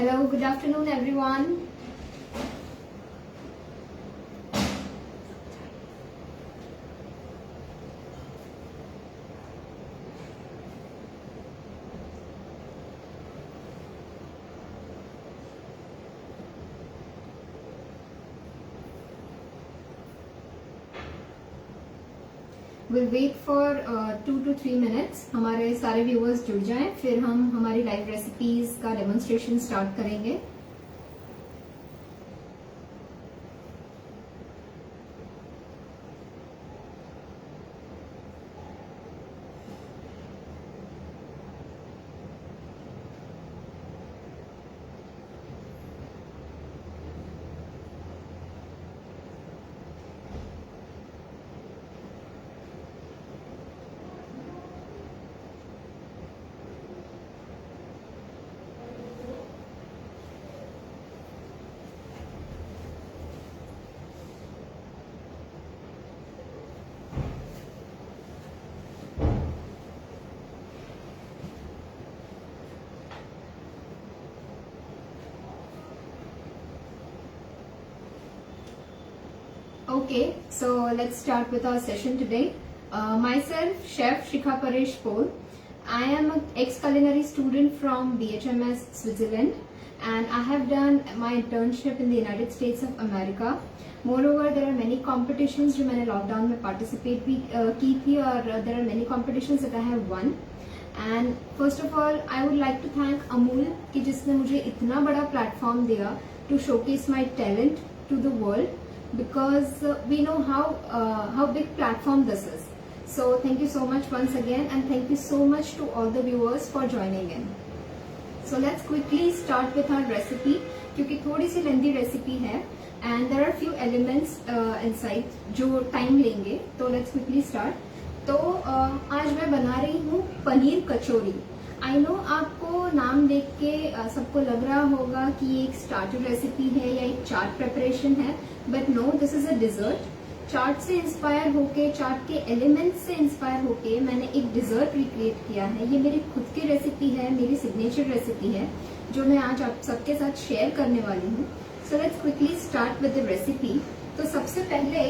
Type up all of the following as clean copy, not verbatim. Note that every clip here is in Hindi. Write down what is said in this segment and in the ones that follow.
Hello, good afternoon, everyone. We'll wait for 2 to 3 minutes. हमारे सारे व्यूअर्स जुड़ जाएं, फिर हम हमारी लाइव रेसिपीज का डेमोन्स्ट्रेशन स्टार्ट करेंगे. Okay, so let's start with our session today. Myself, Chef Shikha Paresh Paul. I am an ex-culinary student from BHMS, Switzerland, and I have done my internship in the United States of America. Moreover, there are many competitions जो मैंने लॉकडाउन में participate भी की थी, और there are many competitions that I have won. And first of all, I would like to thank Amul कि जिसने मुझे इतना बड़ा platform दिया to showcase my talent to the world. Because we know how big platform this is. So thank you so much once again, and thank you so much to all the viewers for joining in. So let's quickly start with our recipe, क्योंकि थोड़ी सी lengthy recipe है and there are few elements inside जो time लेंगे. तो let's quickly start. तो आज मैं बना रही हूँ पनीर कचौरी. आई नो आपको नाम देख के सबको लग रहा होगा कि ये एक स्टार्टर रेसिपी है या एक चाट प्रिपरेशन है, but no, this is a dessert. Chaat से इंस्पायर होके, चाट के एलिमेंट्स से इंस्पायर होके मैंने एक डिजर्ट रिक्रिएट किया है. ये मेरी खुद की रेसिपी है, मेरी सिग्नेचर रेसिपी है जो मैं आज आप सबके साथ शेयर करने वाली हूँ. So let's quickly start with the recipe. तो सबसे पहले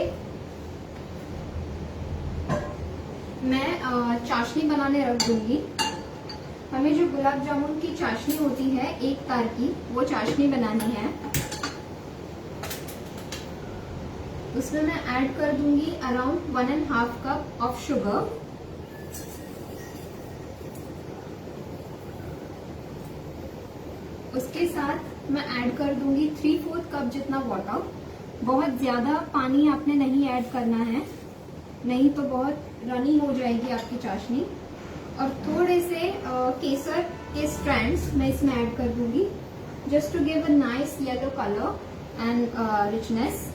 मैं चाशनी बनाने रख दूंगी. हमें जो गुलाब जामुन की चाशनी होती है एक तार की, वो चाशनी बनानी है. उसमें मैं ऐड कर दूंगी अराउंड 1.5 कप ऑफ शुगर. उसके साथ मैं ऐड कर दूंगी 3/4 कप जितना वाटर. बहुत ज्यादा पानी आपने नहीं ऐड करना है, नहीं तो बहुत रनी हो जाएगी आपकी चाशनी. और थोड़े से केसर के स्ट्रैंड्स मैं इसमें ऐड कर दूंगी, just to give a nice yellow colour and richness.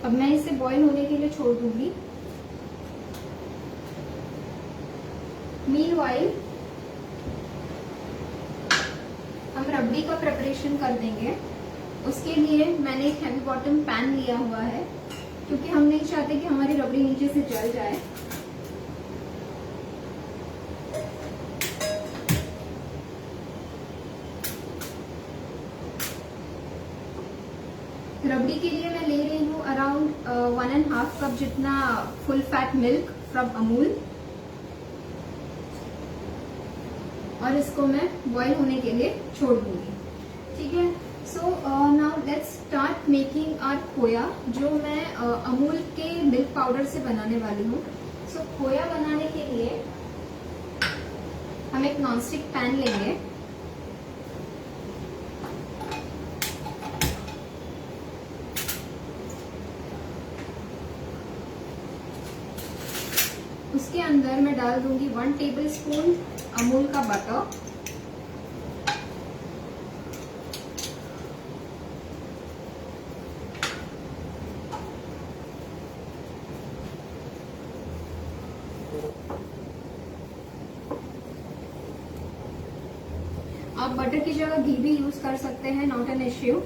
अब मैं इसे बॉईल होने के लिए छोड़ दूंगी. मीनवाइल हम रबड़ी का प्रिपरेशन कर देंगे. उसके लिए मैंने एक हैवी बॉटम पैन लिया हुआ है, क्योंकि हम नहीं चाहते कि हमारी रबड़ी नीचे से जल जाए. रबड़ी के लिए मैं ले रही हूँ अराउंड 1.5 कप जितना full fat milk from Amul, और इसको मैं बॉईल होने के लिए छोड़ दूंगी. ठीक है. So now let's start making our khoya, जो मैं अमूल के मिल्क पाउडर से बनाने वाली हूँ. सो खोया बनाने के लिए हम एक नॉनस्टिक पैन लेंगे. उसके अंदर मैं डाल दूंगी 1 टेबलस्पून अमूल का बटर. आप बटर की जगह घी भी यूज कर सकते हैं, नॉट एन इश्यू.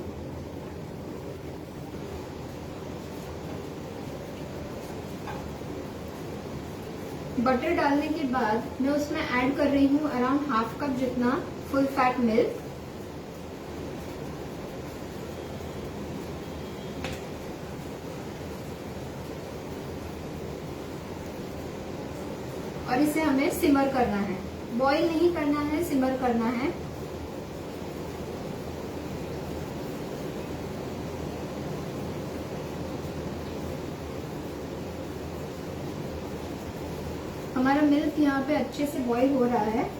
बटर डालने के बाद मैं उसमें ऐड कर रही हूँ अराउंड हाफ कप जितना फुल फैट मिल्क। और इसे हमें सिमर करना है, बॉईल नहीं करना है, सिमर करना है। हमारा मिल्क यहाँ पे अच्छे से बॉईल हो रहा है।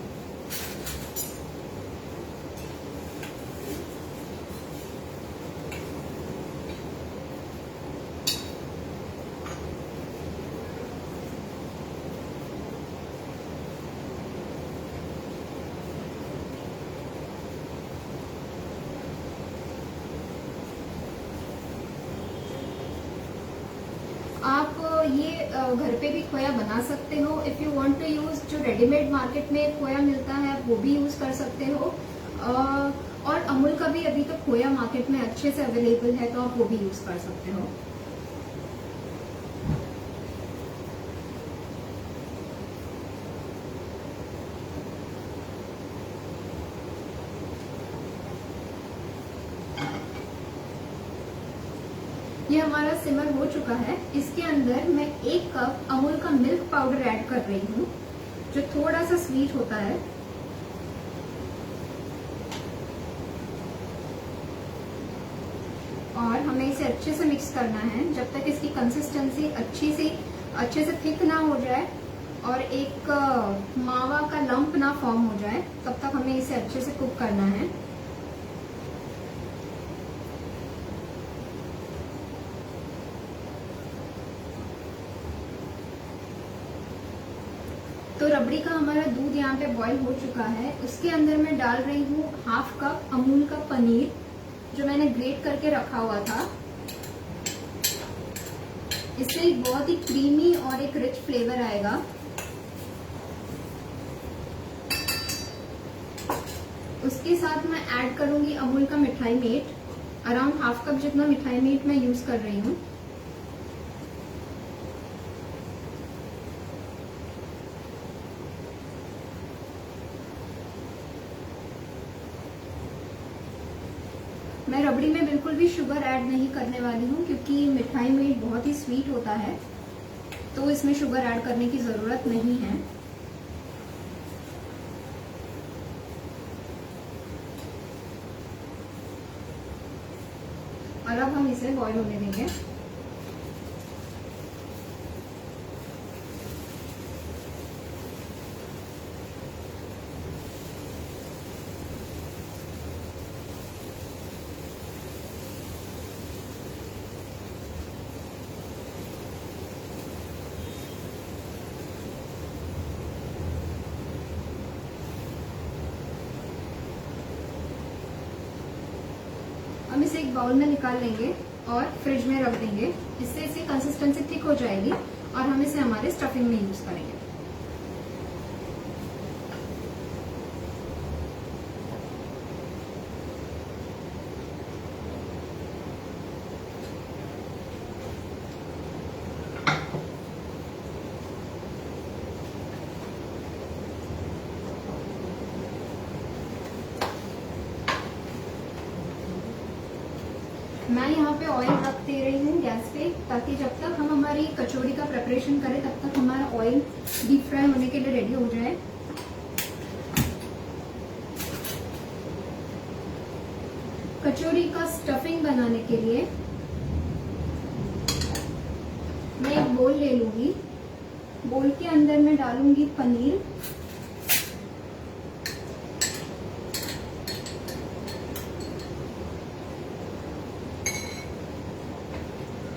आप ये घर पे भी खोया बना सकते हो। If you want to use जो रेडीमेड मार्केट में खोया मिलता है वो भी यूज कर सकते हो। और अमूल का भी अभी तक खोया मार्केट में अच्छे से अवेलेबल है, तो आप वो भी यूज कर सकते हो। ये हमारा सिमर हो चुका है। इसके अंदर मैं 1 कप अमूल का मिल्क पाउडर ऐड कर रही हूँ, जो थोड़ा सा स्वीट होता है। और हमें इसे अच्छे से मिक्स करना है जब तक इसकी कंसिस्टेंसी अच्छे से थिक ना हो जाए और एक मावा का लंप ना फॉर्म हो जाए, तब तक हमें इसे अच्छे से कुक करना है। तो रबड़ी का हमारा दूध यहाँ पे बॉईल हो चुका है। उसके अंदर मैं डाल रही हूँ हाफ कप अमूल का पनीर, जो मैंने ग्रेट करके रखा हुआ था। इससे एक बहुत ही क्रीमी और एक रिच फ्लेवर आएगा। उसके साथ मैं ऐड करूंगी अमूल का मिठाई मेट, अराउंड हाफ कप जितना मिठाई मेट मैं यूज कर रही हूँ। मैं रबड़ी में बिल्कुल भी शुगर ऐड नहीं करने वाली हूँ, क्योंकि मिठाई में बहुत ही स्वीट होता है, तो इसमें शुगर ऐड करने की जरूरत नहीं है। और अब हम इसे बॉईल होने देंगे। हम इसे एक बाउल में निकाल लेंगे और फ्रिज में रख देंगे। इससे इसकी कंसिस्टेंसी थिक हो जाएगी और हम इसे हमारे स्टफिंग में यूज करेंगे। मैं यहाँ पे ऑयल रख दे रही हूँ गैस पे, ताकि जब तक हम हमारी कचौड़ी का प्रिपरेशन करें तब तक हमारा ऑयल डीप फ्राई होने के लिए रेडी हो जाए। कचौड़ी का स्टफिंग बनाने के लिए मैं एक बोल ले लूंगी। बोल के अंदर मैं डालूंगी पनीर,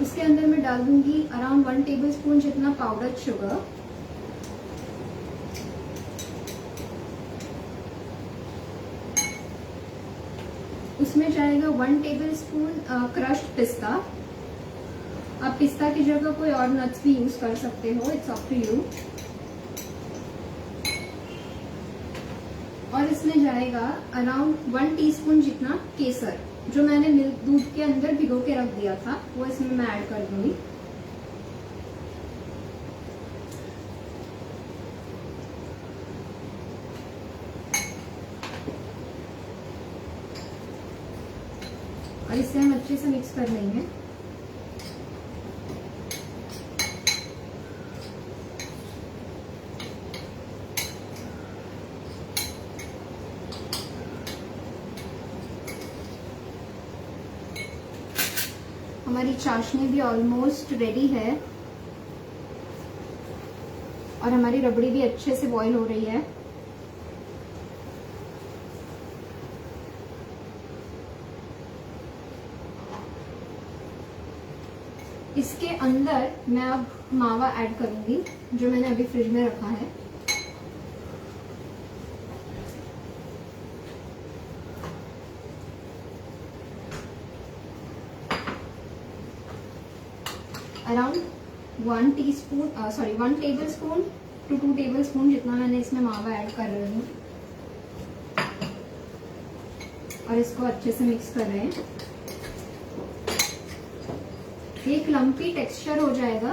उसके अंदर मैं डाल दूंगी अराउंड 1 टेबलस्पून जितना पाउडर शुगर, उसमें जाएगा 1 टेबलस्पून क्रश्ड पिस्ता। आप पिस्ता की जगह कोई और नट्स भी यूज कर सकते हो, इट्स अप टू यू। और इसमें जाएगा अराउंड 1 टीस्पून जितना केसर, जो मैंने दूध के अंदर भिगो के रख दिया था, वो इसमें मैं ऐड कर दूंगी। और इसे हम अच्छे से मिक्स कर लेंगे। हमारी चाशनी भी ऑलमोस्ट रेडी है और हमारी रबड़ी भी अच्छे से बॉईल हो रही है। इसके अंदर मैं अब मावा ऐड करूंगी जो मैंने अभी फ्रिज में रखा है। Around 1 tablespoon to 2 tablespoon जितना मैंने इसमें मावा ऐड कर रही हूँ और इसको अच्छे से मिक्स कर रहे हैं। एक लंपी टेक्सचर हो जाएगा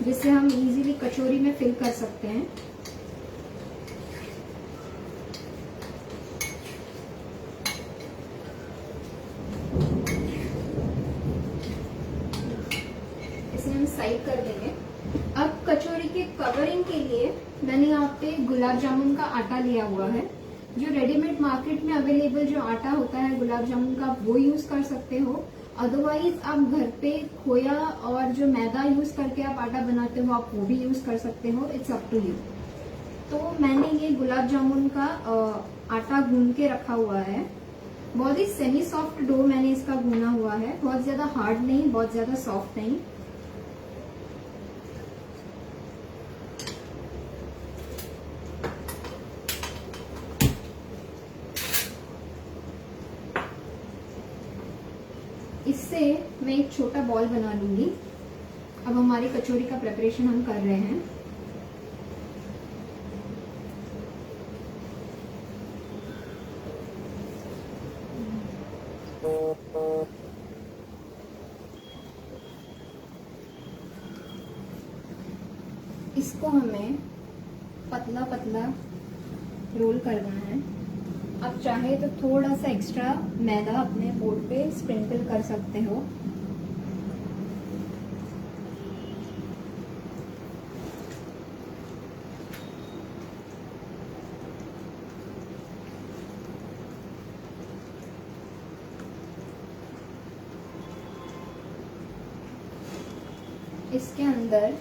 जिससे हम इजीली कचौरी में फिल कर सकते हैं। इसे हम साइड कर देंगे। अब कचौरी के कवरिंग के लिए मैंने यहाँ पे गुलाब जामुन का आटा लिया हुआ है। जो रेडीमेड मार्केट में अवेलेबल जो आटा होता है गुलाब जामुन का वो यूज कर सकते हो। अदरवाइज आप घर पे खोया और जो मैदा यूज करके आप आटा बनाते हो आप वो भी यूज कर सकते हो। It's up to you. तो मैंने ये गुलाब जामुन का आटा गूंद के रखा हुआ है। बहुत ही सेमी सॉफ्ट डो मैंने इसका गूंदा हुआ है। बहुत ज्यादा हार्ड नहीं, बहुत ज्यादा सॉफ्ट नहीं। इससे मैं एक छोटा बॉल बना लूंगी। अब हमारी कचौरी का प्रिपरेशन हम कर रहे हैं। इसको हमें पतला पतला रोल करना है। आप चाहे तो थोड़ा सा एक्स्ट्रा मैदा अपने बोर्ड पे स्प्रिंकल कर सकते हो। इसके अंदर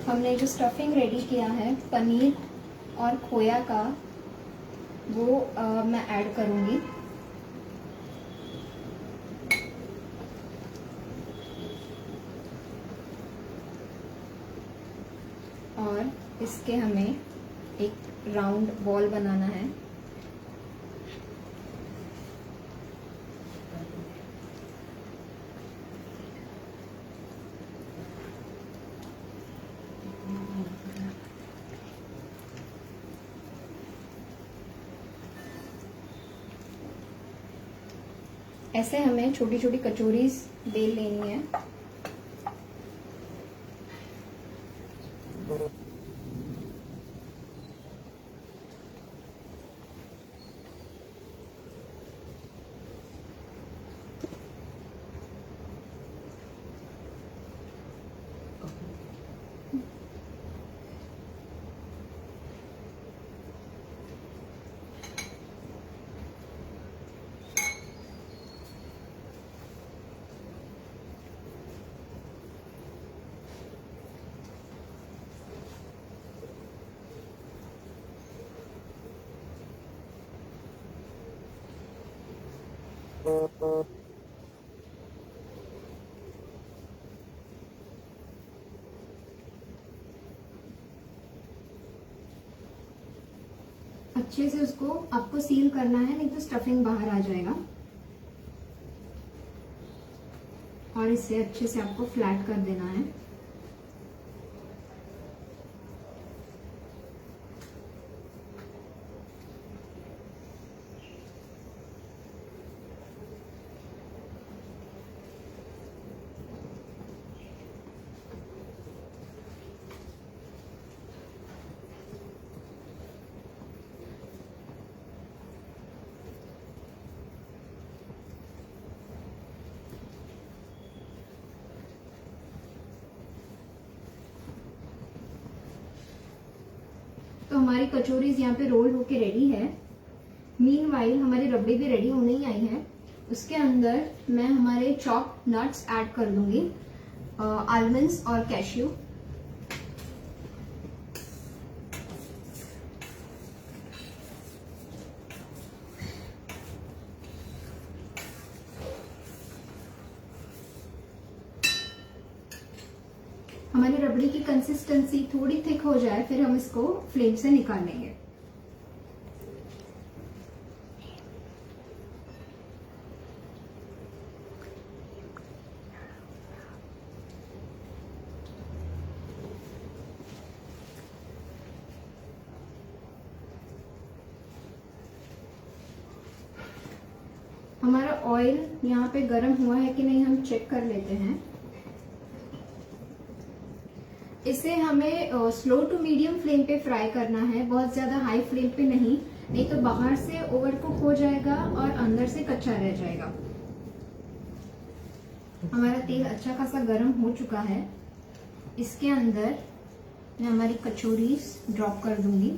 हमने जो स्टफिंग रेडी किया है पनीर और खोया का वो मैं ऐड करूंगी। और इसके हमें एक राउंड बॉल बनाना है। ऐसे हमें छोटी छोटी कचौरीज बेल लेनी है। अच्छे से उसको आपको सील करना है, नहीं तो स्टफिंग बाहर आ जाएगा। और इसे अच्छे से आपको फ्लैट कर देना है। हमारी कचौरीज यहाँ पे रोल होके रेडी है। मीनवाइल हमारी रबड़ी भी रेडी होने ही आई है। उसके अंदर मैं हमारे चॉप नट्स ऐड कर दूंगी, आलमंड्स और कैश्यू। हमारी रबड़ी की कंसिस्टेंसी थोड़ी थिक हो जाए फिर हम इसको फ्लेम से निकाल लेंगे। हमारा ऑयल यहाँ पे गर्म हुआ है कि नहीं हम चेक कर लेते हैं। इसे हमें स्लो टू मीडियम फ्लेम पे फ्राई करना है, बहुत ज्यादा हाई फ्लेम पे नहीं तो बाहर से ओवर कुक हो जाएगा और अंदर से कच्चा रह जाएगा। हमारा तेल अच्छा खासा गर्म हो चुका है। इसके अंदर मैं हमारी कचौरीज ड्रॉप कर दूंगी।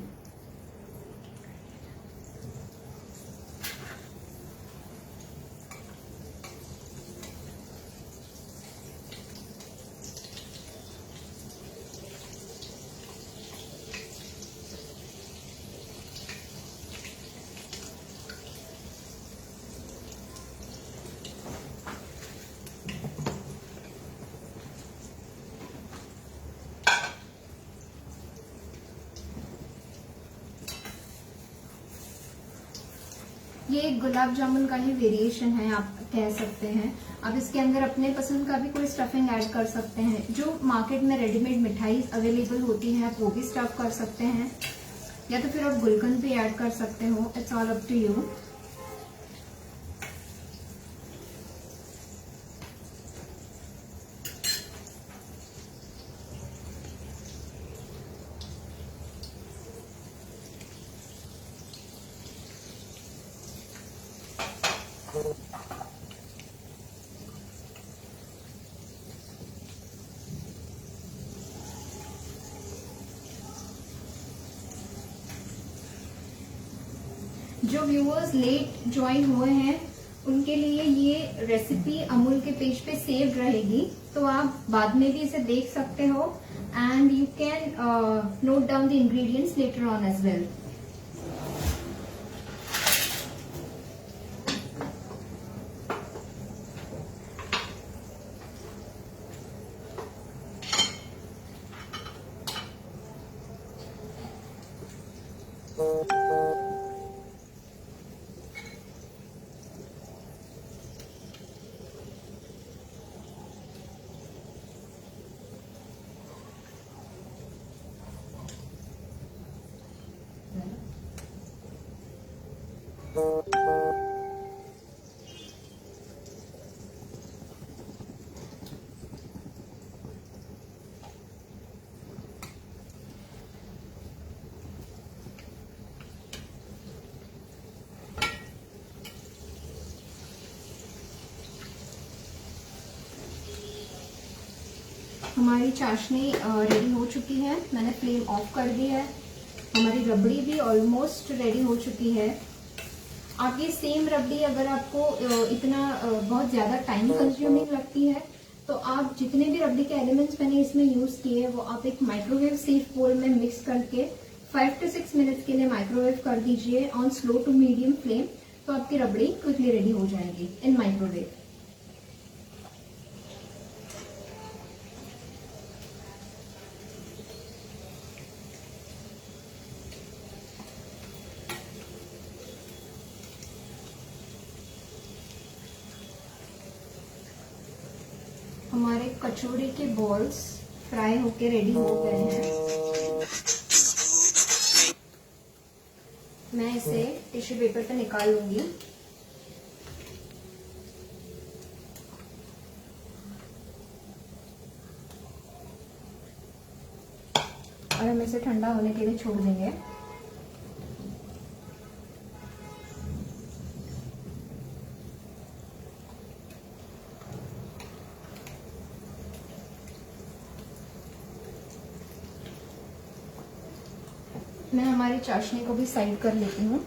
ये एक गुलाब जामुन का ही वेरिएशन है, आप कह सकते हैं। आप इसके अंदर अपने पसंद का भी कोई स्टफिंग ऐड कर सकते हैं। जो मार्केट में रेडीमेड मिठाई अवेलेबल होती है आप वो भी स्टफ कर सकते हैं, या तो फिर आप गुलकंद भी ऐड कर सकते हो। It's all up to you. जो व्यूअर्स लेट ज्वाइन हुए हैं उनके लिए ये रेसिपी अमूल के पेज पे सेव रहेगी, तो आप बाद में भी इसे देख सकते हो and you can note down the ingredients later on as well. हमारी चाशनी रेडी हो चुकी है, मैंने फ्लेम ऑफ कर दी है। हमारी रबड़ी भी ऑलमोस्ट रेडी हो चुकी है। आप ये सेम रबड़ी अगर आपको इतना बहुत ज्यादा टाइम कंज्यूमिंग लगती है तो आप जितने भी रबड़ी के एलिमेंट्स मैंने इसमें यूज किए वो आप एक माइक्रोवेव सेफ बोल में मिक्स करके 5 to 6 मिनट्स के लिए माइक्रोवेव कर दीजिए on slow to medium flame, तो आपकी रबड़ी क्विकली रेडी हो जाएगी इन माइक्रोवेव। हमारे कचौड़ी के बॉल्स फ्राई होके रेडी हो गए हैं। मैं इसे टिश्यू पेपर पे निकाल लूंगी। और हम इसे ठंडा होने के लिए छोड़ देंगे। मैं हमारी चाशनी को भी साइड कर लेती हूँ।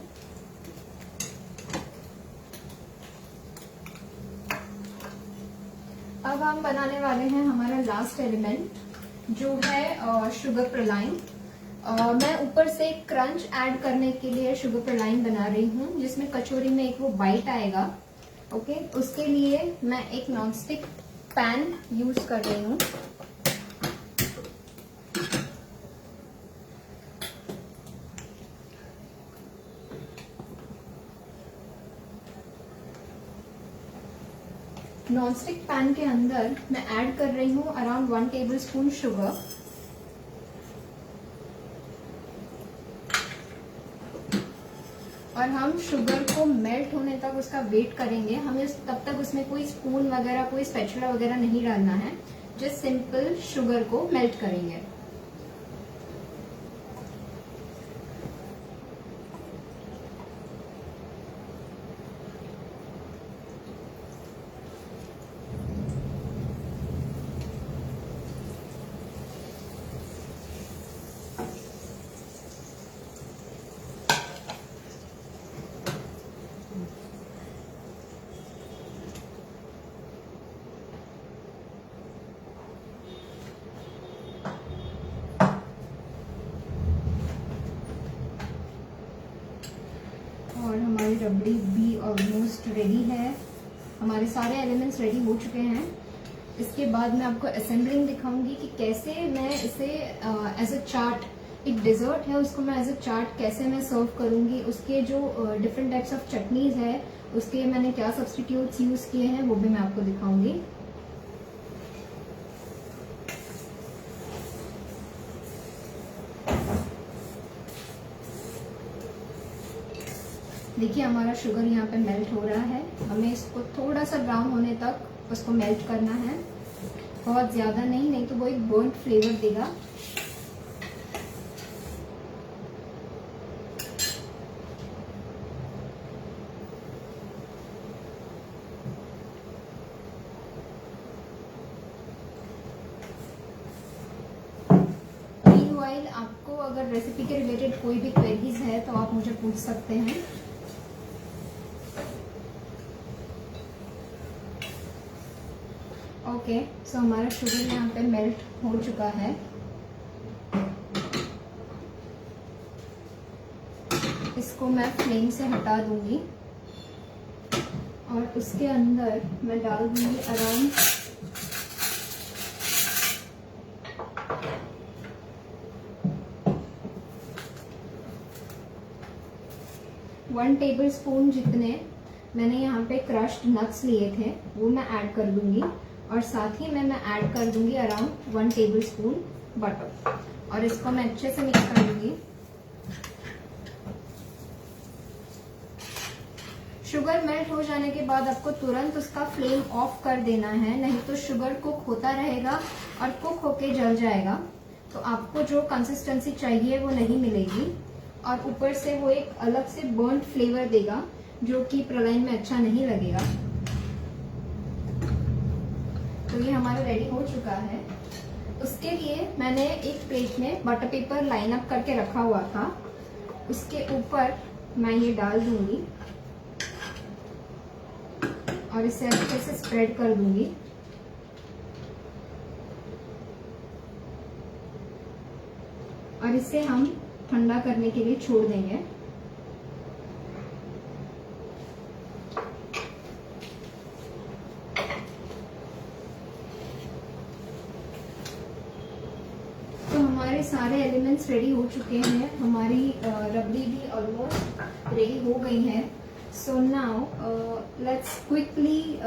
अब हम बनाने वाले हैं हमारा लास्ट एलिमेंट जो है शुगर प्रलाइन। मैं ऊपर से क्रंच ऐड करने के लिए शुगर प्रलाइन बना रही हूँ जिसमें कचौरी में एक वो बाइट आएगा। ओके, उसके लिए मैं एक नॉनस्टिक पैन यूज कर रही हूँ। नॉनस्टिक पैन के अंदर मैं ऐड कर रही हूँ अराउंड 1 टेबलस्पून शुगर। और हम शुगर को मेल्ट होने तक उसका वेट करेंगे। हमें तब तक उसमें कोई स्पून वगैरह, कोई स्पैचुला वगैरह नहीं डालना है। जस्ट सिंपल शुगर को मेल्ट करेंगे। और हमारी रबड़ी भी ऑलमोस्ट रेडी है। हमारे सारे एलिमेंट्स रेडी हो चुके हैं। इसके बाद मैं आपको असेंबलिंग दिखाऊंगी कि कैसे मैं इसे एज अ चाट, एक डिजर्ट है उसको मैं एज अ चाट कैसे मैं सर्व करूंगी। उसके जो डिफरेंट टाइप्स ऑफ चटनीज है उसके मैंने क्या सब्स्टिट्यूट्स यूज किए हैं वो भी मैं आपको दिखाऊंगी। देखिए हमारा शुगर यहाँ पे मेल्ट हो रहा है। हमें इसको थोड़ा सा ब्राउन होने तक उसको मेल्ट करना है, बहुत ज्यादा नहीं, नहीं तो वो एक बर्न्ड फ्लेवर देगा। मीनवाइल आपको अगर रेसिपी के रिलेटेड कोई भी क्वेरीज है तो आप मुझे पूछ सकते हैं। ओके, सो हमारा शुगर यहाँ पे मेल्ट हो चुका है। इसको मैं फ्लेम से हटा दूंगी और उसके अंदर मैं डाल दूंगी अराउंड 1 टेबलस्पून जितने मैंने यहाँ पे क्रश्ड नट्स लिए थे वो मैं ऐड कर दूंगी। और साथ ही में मैं ऐड कर दूंगी अराउंड 1 टेबलस्पून बटर और इसको मैं अच्छे से मिक्स कर दूंगी। शुगर मेल्ट हो जाने के बाद आपको तुरंत उसका फ्लेम ऑफ कर देना है, नहीं तो शुगर कुक होता रहेगा और कुक होके जल जाएगा तो आपको जो कंसिस्टेंसी चाहिए वो नहीं मिलेगी और ऊपर से वो एक अलग से बर्न्ड फ्लेवर देगा जो कि प्रलाइन में अच्छा नहीं लगेगा। तो ये हमारा रेडी हो चुका है। उसके लिए मैंने एक प्लेट में बटर पेपर लाइन अप करके रखा हुआ था, उसके ऊपर मैं ये डाल दूंगी और इसे अच्छे से स्प्रेड कर दूंगी। और इसे हम ठंडा करने के लिए छोड़ देंगे। तो हमारे सारे एलिमेंट्स रेडी हो चुके हैं। हमारी रबड़ी भी ऑलमोस्ट रेडी हो गई है। So now let's quickly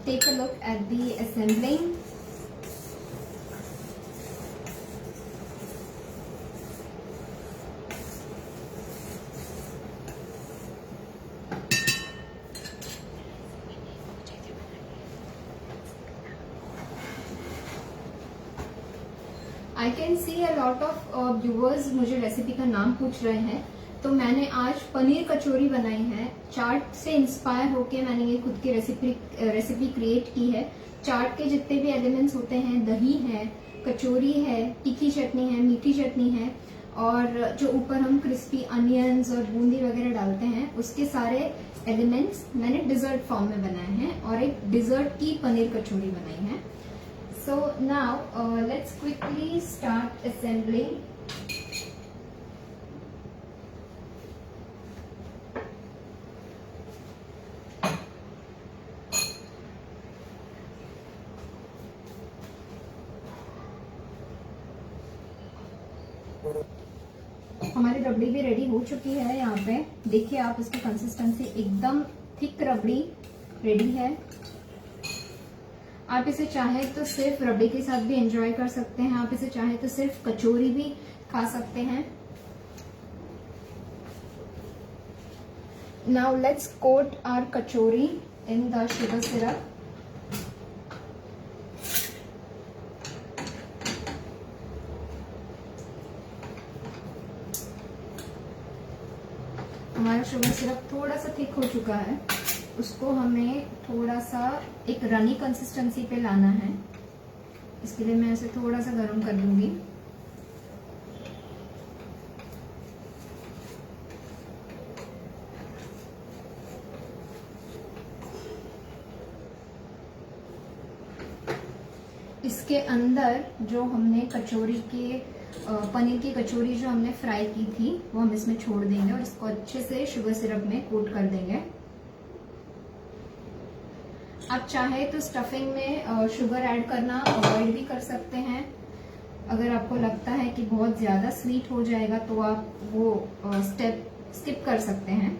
take a look at the assembling. I can see a lot of viewers मुझे रेसिपी का नाम पूछ रहे हैं, तो मैंने आज पनीर कचौरी बनाई है। चाट से इंस्पायर होके मैंने ये खुद की रेसिपी क्रिएट की है। चाट के जितने भी एलिमेंट्स होते हैं, दही है, कचौरी है, तीखी चटनी है, मीठी चटनी है, और जो ऊपर हम क्रिस्पी अनियंस और बूंदी वगैरह डालते हैं उसके सारे एलिमेंट्स मैंने डिजर्ट फॉर्म में बनाए हैं और एक डिजर्ट की पनीर कचौरी बनाई है। So now let's quickly start assembling. हमारी रबड़ी भी रेडी हो चुकी है। यहाँ पे देखिए आप इसकी कंसिस्टेंसी एकदम थिक रबड़ी रेडी है। आप इसे चाहे तो सिर्फ रबड़ी के साथ भी एंजॉय कर सकते हैं, आप इसे चाहे तो सिर्फ कचौरी भी खा सकते हैं। Now let's coat our kachori in the sugar syrup. हमारा शुगर सिरप थोड़ा सा थिक हो चुका है, उसको हमें थोड़ा सा एक रनी कंसिस्टेंसी पे लाना है। इसके लिए मैं इसे थोड़ा सा गर्म कर दूंगी। इसके अंदर जो हमने कचौरी के पनीर की कचौरी जो हमने फ्राई की थी वो हम इसमें छोड़ देंगे और इसको अच्छे से शुगर सिरप में कोट कर देंगे। आप चाहे तो स्टफिंग में शुगर ऐड करना अवॉइड भी कर सकते हैं। अगर आपको लगता है कि बहुत ज्यादा स्वीट हो जाएगा तो आप वो स्टेप स्किप कर सकते हैं।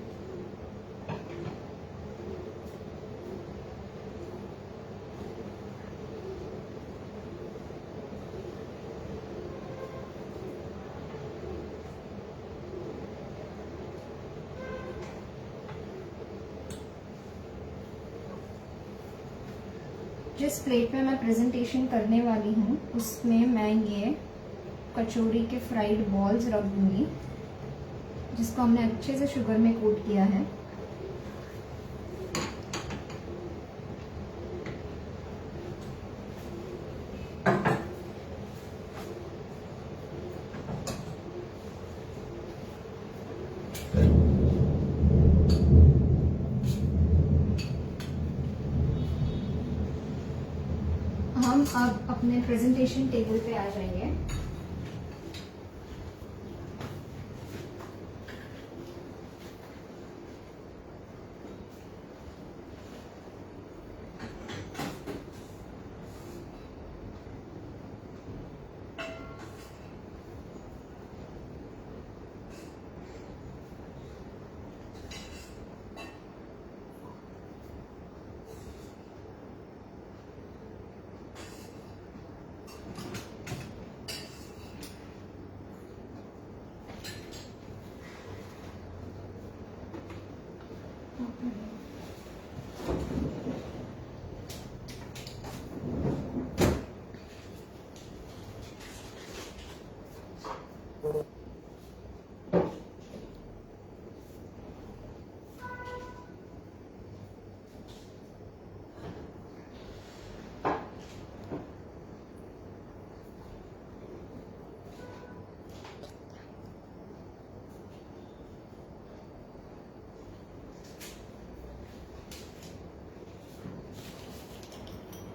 जिस प्लेट में मैं प्रेजेंटेशन करने वाली हूँ उसमें मैं ये कचौरी के फ्राइड बॉल्स रख दूंगी, जिसको हमने अच्छे से शुगर में कोट किया है। हम अब अपने प्रेजेंटेशन टेबल पे आ जाएंगे।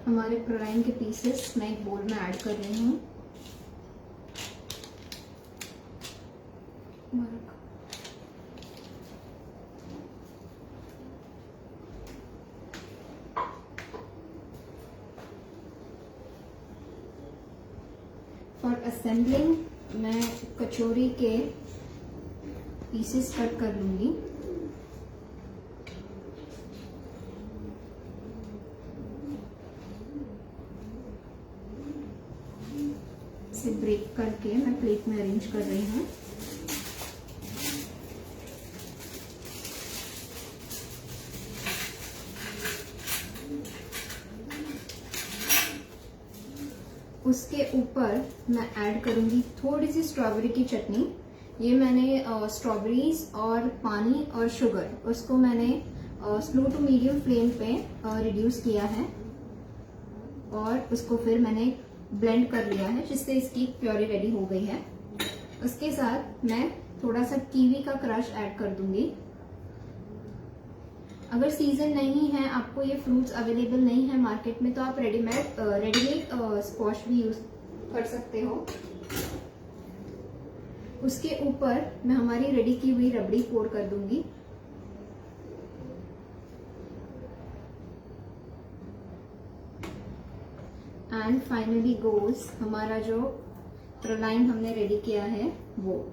हमारे प्रोलाइन के पीसेस मैं एक बोल में ऐड कर रही हूँ। फॉर असेंबलिंग मैं कचौरी के पीसेस कट कर लूंगी। इसे ब्रेक करके मैं प्लेट में अरेंज कर रही हूँ। उसके ऊपर मैं ऐड करूंगी थोड़ी सी स्ट्रॉबेरी की चटनी। ये मैंने स्ट्रॉबेरीज और पानी और शुगर उसको मैंने स्लो टू मीडियम फ्लेम पे रिड्यूस किया है और उसको फिर मैंने ब्लेंड कर लिया है, जिससे इसकी प्योरी रेडी हो गई है। उसके साथ मैं थोड़ा सा कीवी का क्रश ऐड कर दूंगी। अगर सीजन नहीं है, आपको ये फ्रूट्स अवेलेबल नहीं है मार्केट में, तो आप रेडीमेड स्क्वॉश भी यूज कर सकते हो। उसके ऊपर मैं हमारी रेडी की हुई रबड़ी पोर कर दूंगी। एंड फाइनली गोज हमारा जो प्रलाइन हमने रेडी किया है वो।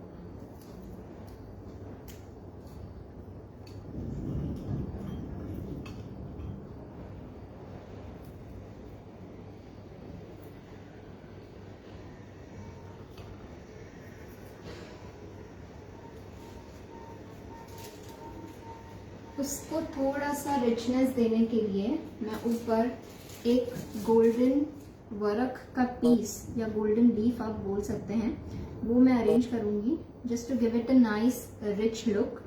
उसको थोड़ा सा रिचनेस देने के लिए मैं ऊपर एक गोल्डन वर्क का पीस या गोल्डन लीफ आप बोल सकते हैं, वो मैं अरेंज करूंगी just to give it a nice rich look.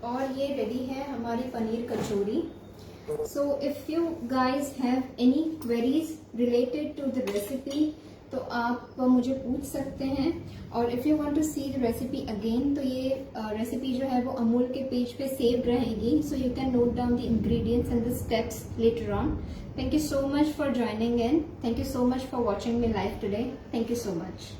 और ये रेडी है हमारी paneer kachori. So if you guys have any queries related to the recipe तो आप मुझे पूछ सकते हैं। और if you want to see the recipe again, तो ये रेसिपी जो है वो अमूल के पेज पे सेव्ड रहेगी, so you can note down the ingredients and the steps later on. Thank you so much for joining in. Thank you so much for watching me live today. Thank you so much.